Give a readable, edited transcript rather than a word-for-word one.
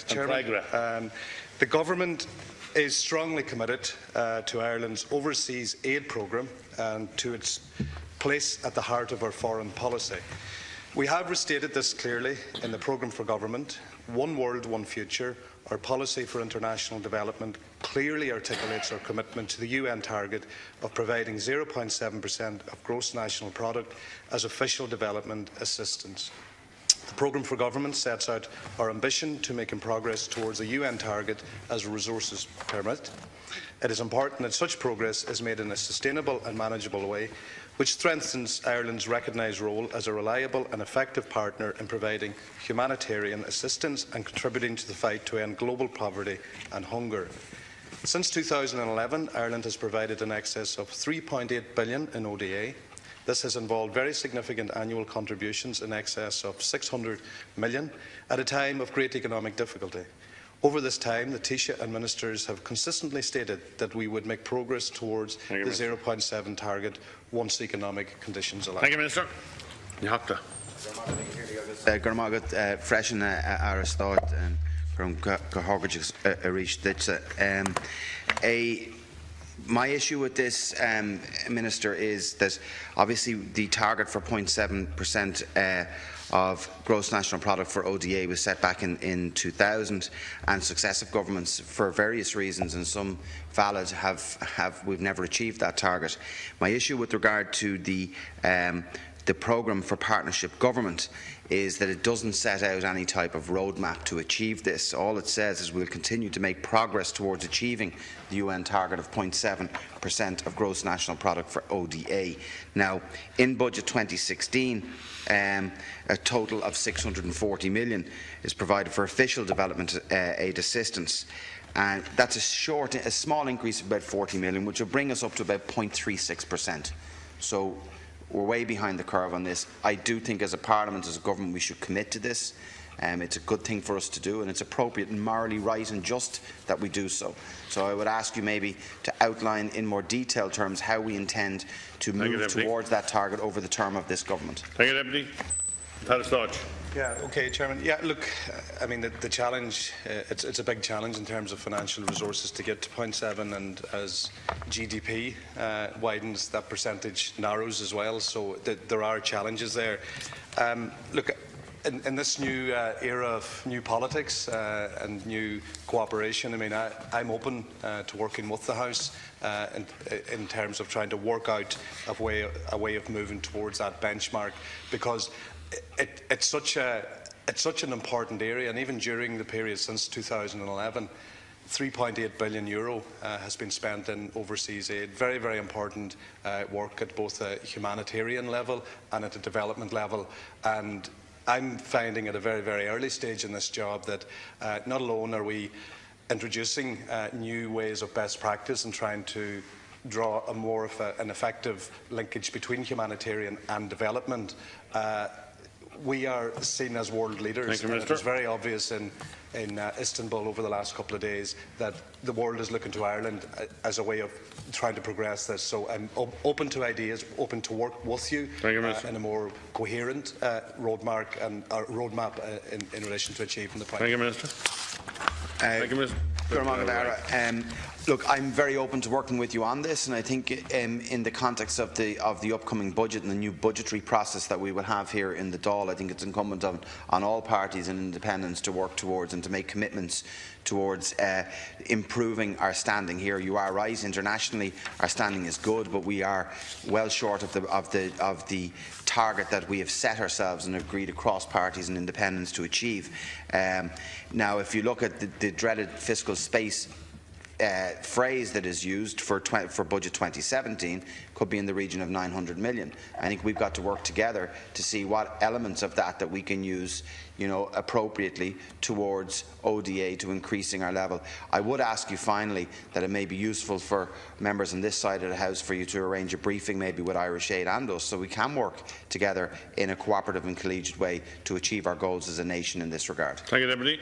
Chairman, the Government is strongly committed to Ireland's overseas aid programme and to its place at the heart of our foreign policy. We have restated this clearly in the programme for government. One World, One Future, our policy for international development, clearly articulates our commitment to the UN target of providing 0.7% of gross national product as official development assistance. The programme for government sets out our ambition to making progress towards the UN target as resources permit. It is important that such progress is made in a sustainable and manageable way, which strengthens Ireland's recognised role as a reliable and effective partner in providing humanitarian assistance and contributing to the fight to end global poverty and hunger. Since 2011, Ireland has provided in excess of €3.8 billion in ODA. This has involved very significant annual contributions in excess of €600 million at a time of great economic difficulty. Over this time, the Taoiseach and ministers have consistently stated that we would make progress towards the 0.7 target once economic conditions allow. Thank you, Minister. You have to. Freshen Aristod from Cohorgage reached my issue with this, Minister, is that obviously the target for 0.7% of gross national product for ODA was set back in 2000, and successive governments, for various reasons and some valid, we've never achieved that target. My issue with regard to the programme for partnership government is that it doesn't set out any type of roadmap to achieve this. All it says is we'll continue to make progress towards achieving the UN target of 0.7% of gross national product for ODA. Now, in Budget 2016, a total of €640 million is provided for official development aid assistance. And that's a small increase of about €40 million, which will bring us up to about 0.36%. So we're way behind the curve on this. I do think as a Parliament, as a government, we should commit to this. It's a good thing for us to do, and it's appropriate and morally right and just that we do so. So I would ask you maybe to outline in more detailed terms how we intend to move towards that target over the term of this government. Thank you, Deputy. Chairman. Look, I mean, the challenge, it's a big challenge in terms of financial resources to get to 0.7, and as GDP widens, that percentage narrows as well, so there are challenges there. Look, in this new era of new politics and new cooperation, I mean, I'm open to working with the House in terms of trying to work out a way of moving towards that benchmark, because it's such an important area, and even during the period since 2011, €3.8 billion has been spent in overseas aid. Very, very important work at both a humanitarian level and at a development level. And I'm finding at a very, very early stage in this job that not alone are we introducing new ways of best practice and trying to draw a more of an effective linkage between humanitarian and development. We are seen as world leaders. Thank you, it was very obvious in Istanbul over the last couple of days that the world is looking to Ireland as a way of trying to progress this. So I'm open to ideas, open to work with you in a more coherent roadmap in relation to achieving the point. Thank you, Minister. Thank you, Minister. Look, I'm very open to working with you on this, and I think in the context of the upcoming budget and the new budgetary process that we will have here in the Dáil, I think it's incumbent on all parties and independents to work towards and to make commitments towards improving our standing here. You are right, internationally our standing is good, but we are well short of the target that we have set ourselves and agreed across parties and independents to achieve. Now, if you look at the dreaded fiscal space phrase that is used for Budget 2017, could be in the region of €900 million. I think we've got to work together to see what elements of that we can use, appropriately towards ODA to increasing our level. I would ask you finally that it may be useful for members on this side of the House for you to arrange a briefing maybe with Irish Aid and us, so we can work together in a cooperative and collegiate way to achieve our goals as a nation in this regard. Thank you, Deputy.